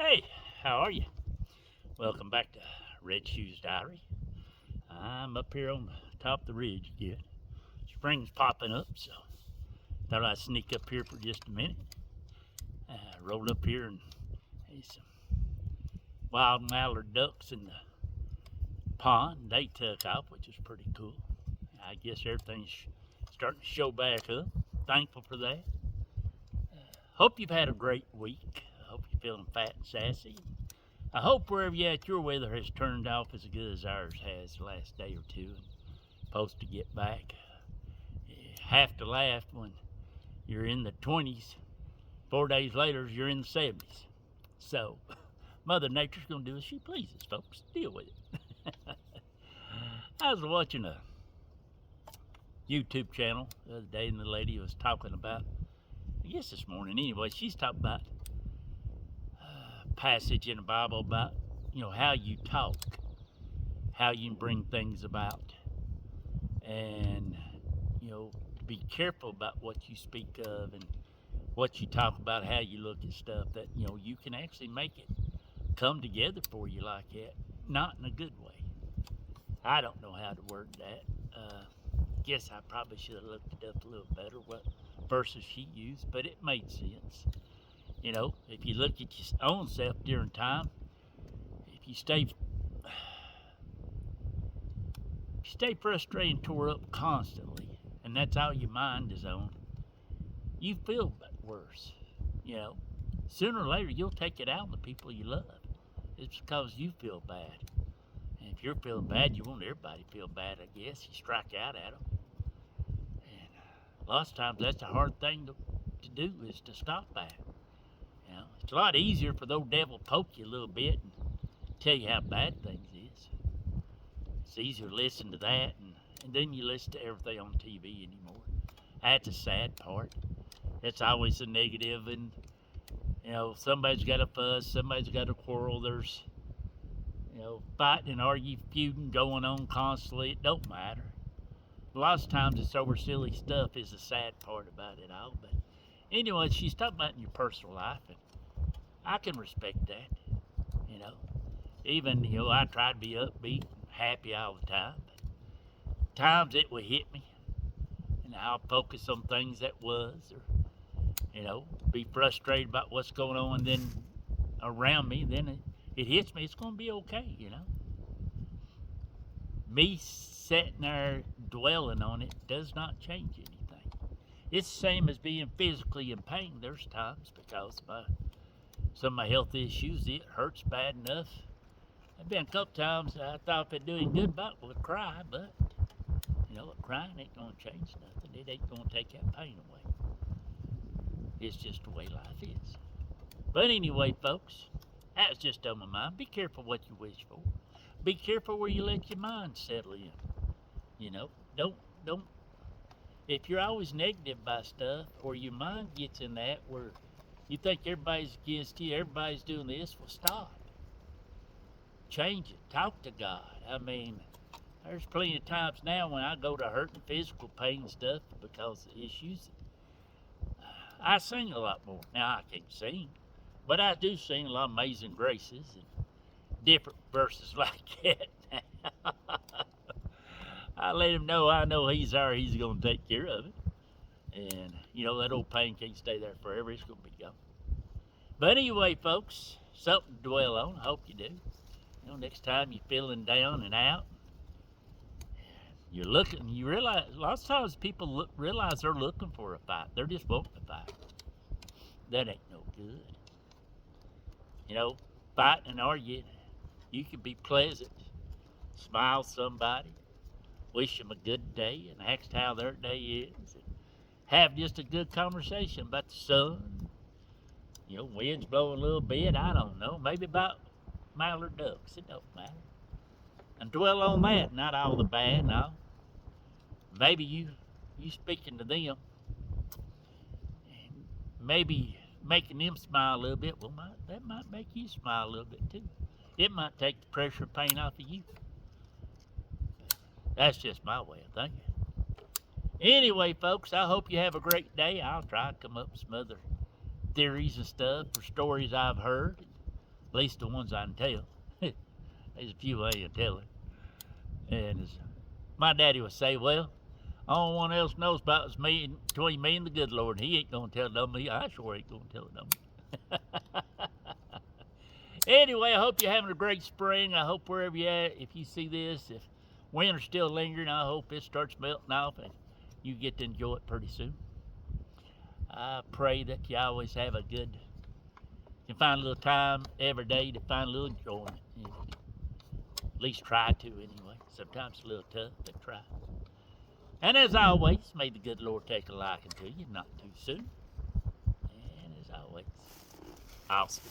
Hey, how are you? Welcome back to Red Shoes Diary. I'm up here on the top of the ridge again. Spring's popping up, so thought I'd sneak up here for just a minute. Rolled up here and there's some wild mallard ducks in the pond. They took off, which is pretty cool. I guess everything's starting to show back up. Thankful for that. Hope you've had a great week. I hope you're feeling fat and sassy. I hope wherever you're at, your weather has turned off as good as ours has the last day or two. And supposed to get back. You have to laugh when you're in the 20s. 4 days later, you're in the 70s. So, Mother Nature's going to do as she pleases, folks. Deal with it. I was watching a YouTube channel the other day, and the lady was talking about, I guess this morning anyway, she's talking about passage in the Bible about, how you talk, how you can bring things about, and, be careful about what you speak of and what you talk about, how you look at stuff, that, you can actually make it come together for you like that, not in a good way. I don't know how to word that. Guess I probably should have looked it up a little better, what verses she used, but it made sense. If you look at your own self during time, if you stay frustrated and tore up constantly, and that's all your mind is on, you feel worse. You know, Sooner or later you'll take it out on the people you love. It's because you feel bad. And if you're feeling bad, you want everybody to feel bad, I guess. You strike out at them. And lots of times that's a hard thing to do, is to stop that. It's a lot easier for the old devil to poke you a little bit and tell you how bad things is. It's easier to listen to that, and then you listen to everything on TV anymore. That's a sad part. It's always a negative, and somebody's got a fuss, somebody's got a quarrel. There's fighting and arguing, feuding going on constantly. It don't matter. A lot of times it's over silly stuff is the sad part about it all. But anyway, she's talking about in your personal life, and I can respect that. Even I try to be upbeat and happy all the time. But times it will hit me, and I'll focus on things that was, or be frustrated about what's going on, then around me, then it hits me. It's going to be okay. Me sitting there dwelling on it does not change anything. It's the same as being physically in pain. There's times, because of some of my health issues, it hurts bad enough. There've been a couple times I thought if I'd doing good about would cry, but crying ain't gonna change nothing. It ain't gonna take that pain away. It's just the way life is. But anyway, folks, that was just on my mind. Be careful what you wish for. Be careful where you let your mind settle in. Don't. If you're always negative about stuff, or your mind gets in that where you think everybody's against you, everybody's doing this, well, stop. Change it. Talk to God. I mean, there's plenty of times now when I go to hurting physical pain and stuff because of issues. I sing a lot more. Now, I can't sing, but I do sing a lot of Amazing Graces and different verses like that. I let him know I know he's there, he's going to take care of it. And, that old pain can't stay there forever. It's going to be gone. But anyway, folks, something to dwell on. I hope you do. Next time you're feeling down and out, you're looking, you realize, lots of times people realize they're looking for a fight. They're just wanting a fight. That ain't no good. Fighting and arguing, you can be pleasant, smile at somebody, wish them a good day, and ask how their day is, and have just a good conversation about the sun. Wind's blowing a little bit, I don't know, maybe about mallard ducks, it don't matter. And dwell on that, not all the bad, no. Maybe you speaking to them, and maybe making them smile a little bit, well, that might make you smile a little bit too. It might take the pressure of pain off of you. That's just my way of thinking. Anyway, folks, I hope you have a great day. I'll try to come up with some other theories and stuff, or stories I've heard. At least the ones I can tell. There's a few I ain't telling. And as my daddy would say, well, all one else knows about is me, between me and the good Lord. He ain't gonna tell it on me. I sure ain't gonna tell it on me. Anyway, I hope you're having a great spring. I hope wherever you're at, if you see this, if winter's still lingering, I hope it starts melting off and you get to enjoy it pretty soon. I pray that you always have a good, you can find a little time every day to find a little enjoyment. At least try to anyway. Sometimes it's a little tough, but try. And as always, may the good Lord take a liking to you, not too soon. And as always, awesome.